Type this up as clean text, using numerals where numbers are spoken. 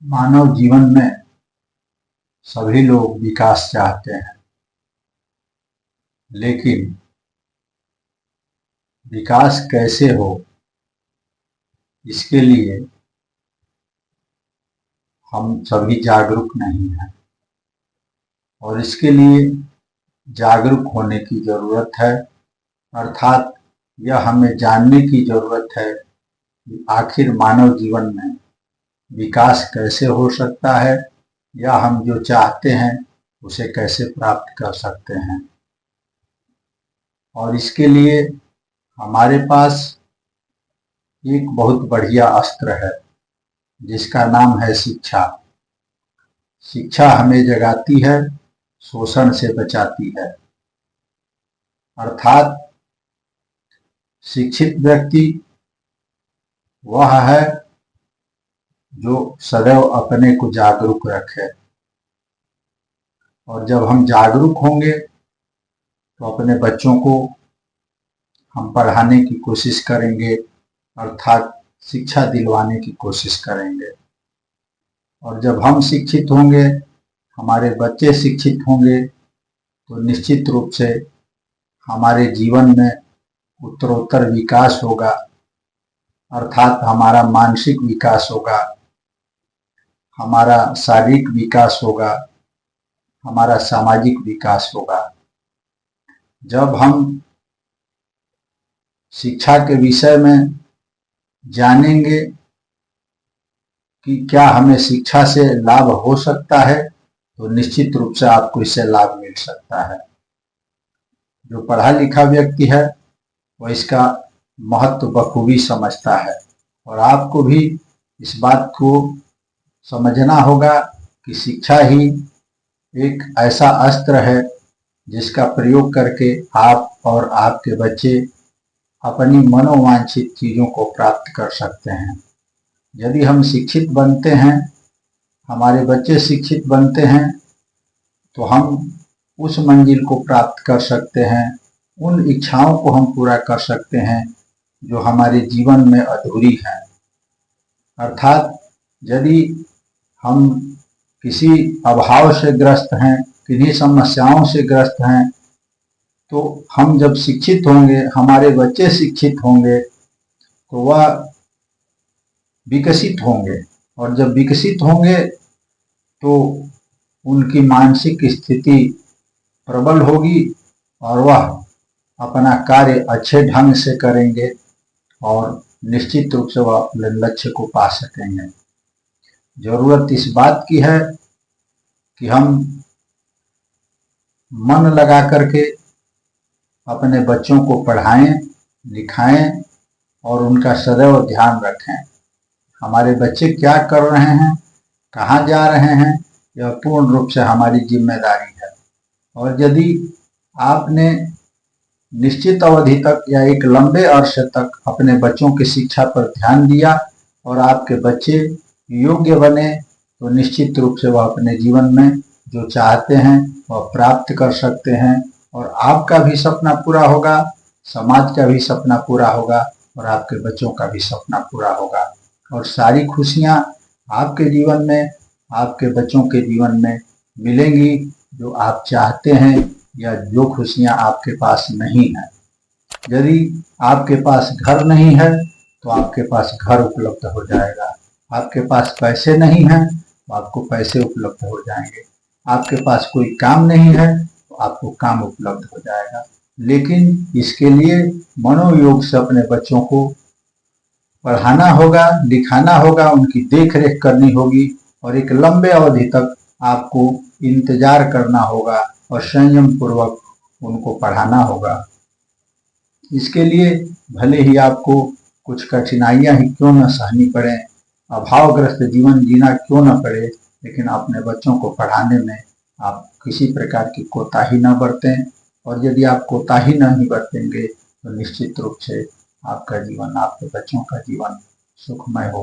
मानव जीवन में सभी लोग विकास चाहते हैं, लेकिन विकास कैसे हो इसके लिए हम सभी जागरूक नहीं हैं और इसके लिए जागरूक होने की ज़रूरत है। अर्थात यह हमें जानने की ज़रूरत है कि आखिर मानव जीवन में विकास कैसे हो सकता है या हम जो चाहते हैं उसे कैसे प्राप्त कर सकते हैं। और इसके लिए हमारे पास एक बहुत बढ़िया अस्त्र है जिसका नाम है शिक्षा। शिक्षा हमें जगाती है, शोषण से बचाती है। अर्थात शिक्षित व्यक्ति वह है जो सदैव अपने को जागरूक रखे, और जब हम जागरूक होंगे तो अपने बच्चों को हम पढ़ाने की कोशिश करेंगे, अर्थात शिक्षा दिलवाने की कोशिश करेंगे। और जब हम शिक्षित होंगे, हमारे बच्चे शिक्षित होंगे, तो निश्चित रूप से हमारे जीवन में उत्तरोत्तर विकास होगा। अर्थात हमारा मानसिक विकास होगा, हमारा शारीरिक विकास होगा, हमारा सामाजिक विकास होगा। जब हम शिक्षा के विषय में जानेंगे कि क्या हमें शिक्षा से लाभ हो सकता है, तो निश्चित रूप से आपको इससे लाभ मिल सकता है। जो पढ़ा लिखा व्यक्ति है वह इसका महत्व बखूबी समझता है, और आपको भी इस बात को समझना होगा कि शिक्षा ही एक ऐसा अस्त्र है जिसका प्रयोग करके आप और आपके बच्चे अपनी मनोवांछित चीज़ों को प्राप्त कर सकते हैं। यदि हम शिक्षित बनते हैं, हमारे बच्चे शिक्षित बनते हैं, तो हम उस मंजिल को प्राप्त कर सकते हैं, उन इच्छाओं को हम पूरा कर सकते हैं जो हमारे जीवन में अधूरी हैं। अर्थात यदि हम किसी अभाव से ग्रस्त हैं, किन्हीं समस्याओं से ग्रस्त हैं, तो हम जब शिक्षित होंगे, हमारे बच्चे शिक्षित होंगे, तो वह विकसित होंगे, और जब विकसित होंगे तो उनकी मानसिक स्थिति प्रबल होगी और वह अपना कार्य अच्छे ढंग से करेंगे और निश्चित रूप से वह अपने लक्ष्य को पा सकेंगे। जरूरत इस बात की है कि हम मन लगा करके अपने बच्चों को पढ़ाएं, लिखाएं और उनका सदैव ध्यान रखें। हमारे बच्चे क्या कर रहे हैं, कहाँ जा रहे हैं, यह पूर्ण रूप से हमारी जिम्मेदारी है। और यदि आपने निश्चित अवधि तक या एक लंबे अरसे तक अपने बच्चों की शिक्षा पर ध्यान दिया और आपके बच्चे योग्य बने, तो निश्चित रूप से वह अपने जीवन में जो चाहते हैं वह प्राप्त कर सकते हैं, और आपका भी सपना पूरा होगा, समाज का भी सपना पूरा होगा और आपके बच्चों का भी सपना पूरा होगा। और सारी खुशियाँ आपके जीवन में, आपके बच्चों के जीवन में मिलेंगी जो आप चाहते हैं, या जो खुशियाँ आपके पास नहीं हैं। यदि आपके पास घर नहीं है तो आपके पास घर उपलब्ध हो जाएगा, आपके पास पैसे नहीं हैं तो आपको पैसे उपलब्ध हो जाएंगे, आपके पास कोई काम नहीं है तो आपको काम उपलब्ध हो जाएगा। लेकिन इसके लिए मनोयोग से अपने बच्चों को पढ़ाना होगा, लिखाना होगा, उनकी देख रेख करनी होगी, और एक लंबे अवधि तक आपको इंतजार करना होगा और संयम पूर्वक उनको पढ़ाना होगा। इसके लिए भले ही आपको कुछ कठिनाइयां ही क्यों न सहनी पड़े, अभावग्रस्त जीवन जीना क्यों न पड़े, लेकिन अपने बच्चों को पढ़ाने में आप किसी प्रकार की कोताही न बरतें। और यदि आप कोताही नहीं बरतेंगे तो निश्चित रूप से आपका जीवन, आपके बच्चों का जीवन सुखमय होगा।